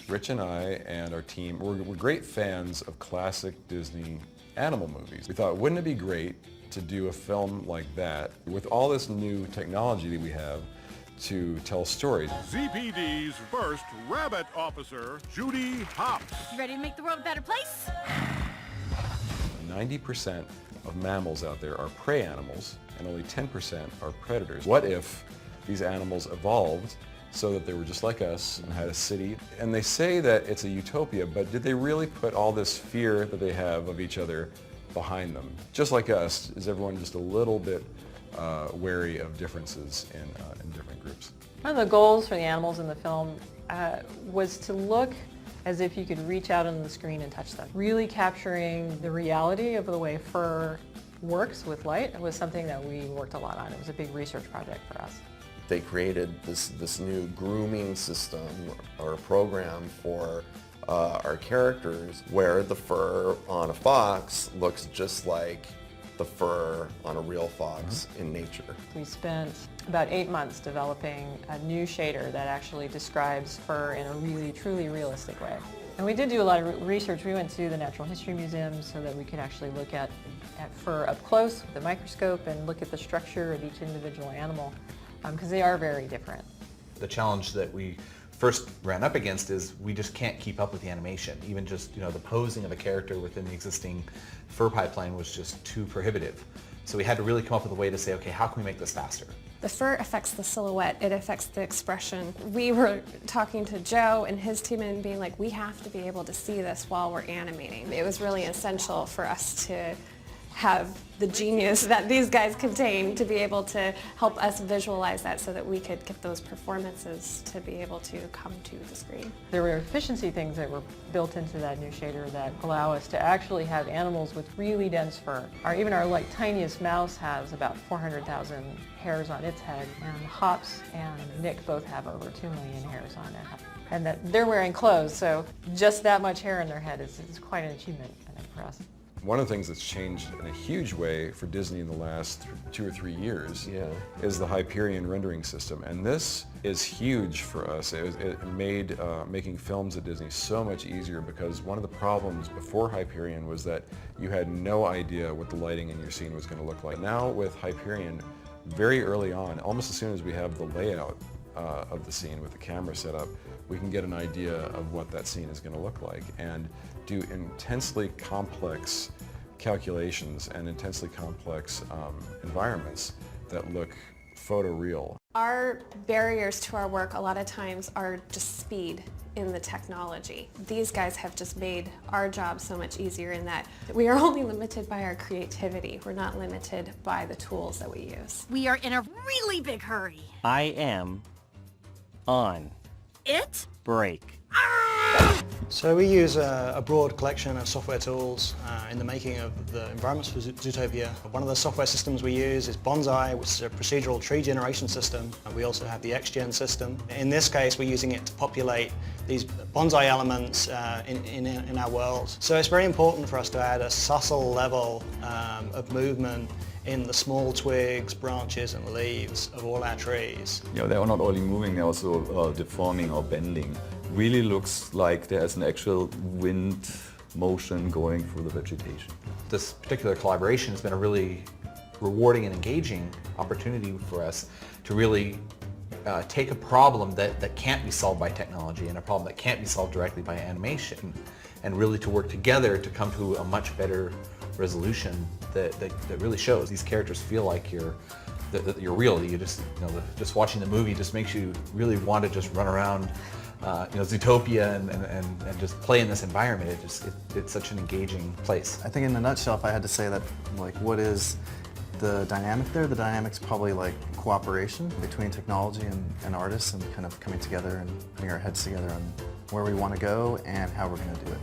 Rich and I and our team, we're great fans of classic Disney animal movies. We thought, wouldn't it be great to do a film like that with all this new technology that we have to tell stories. ZPD's first rabbit officer, Judy Hopps. You ready to make the world a better place? 90% of mammals out there are prey animals and only 10% are predators. What if these animals evolved so that they were just like us and had a city? And they say that it's a utopia, but did they really put all this fear that they have of each other behind them? Just like us, is everyone just a little bit wary of differences in different groups? One of the goals for the animals in the film was to look as if you could reach out on the screen and touch them. Really capturing the reality of the way fur works with light was something that we worked a lot on. It was a big research project for us. They created this new grooming system or program for our characters where the fur on a fox looks just like the fur on a real fox in nature. We spent about 8 months developing a new shader that actually describes fur in a really, truly realistic way. And we did do a lot of research. We went to the Natural History Museum so that we could actually look at fur up close with a microscope and look at the structure of each individual animal, because they are very different. The challenge that we first ran up against is we just can't keep up with the animation. Even just, the posing of a character within the existing fur pipeline was just too prohibitive. So we had to really come up with a way to say, okay, how can we make this faster? The fur affects the silhouette, it affects the expression. We were talking to Joe and his team and being like, we have to be able to see this while we're animating. It was really essential for us to have the genius that these guys contain to be able to help us visualize that so that we could get those performances to be able to come to the screen. There were efficiency things that were built into that new shader that allow us to actually have animals with really dense fur. Even our tiniest mouse has about 400,000 hairs on its head, and Hopps and Nick both have over 2 million hairs on it. And that they're wearing clothes, so just that much hair in their head is quite an achievement, I think, for us. One of the things that's changed in a huge way for Disney in the last 2 or 3 years is the Hyperion rendering system. And this is huge for us. It made making films at Disney so much easier, because one of the problems before Hyperion was that you had no idea what the lighting in your scene was going to look like. Now with Hyperion, very early on, almost as soon as we have the layout of the scene with the camera set up, we can get an idea of what that scene is going to look like and do intensely complex calculations and intensely complex environments that look photoreal. Our barriers to our work a lot of times are just speed in the technology. These guys have just made our job so much easier in that we are only limited by our creativity. We're not limited by the tools that we use. We are in a really big hurry. I am on It? break. So we use a broad collection of software tools in the making of the environments for Zootopia. One of the software systems we use is Bonsai, which is a procedural tree generation system. We also have the XGen system. In this case, we're using it to populate these bonsai elements in our world. So it's very important for us to add a subtle level of movement in the small twigs, branches and leaves of all our trees. They are not only moving, they're also deforming or bending. Really looks like there's an actual wind motion going through the vegetation. This particular collaboration has been a really rewarding and engaging opportunity for us to really take a problem that can't be solved by technology and a problem that can't be solved directly by animation, and really to work together to come to a much better resolution that really shows these characters feel like you're real. You just watching the movie just makes you really want to just run around Zootopia and just play in this environment. It's such an engaging place. I think in a nutshell, if I had to say that, what is the dynamic there? The dynamic's probably cooperation between technology and artists, and kind of coming together and putting our heads together on where we want to go and how we're going to do it.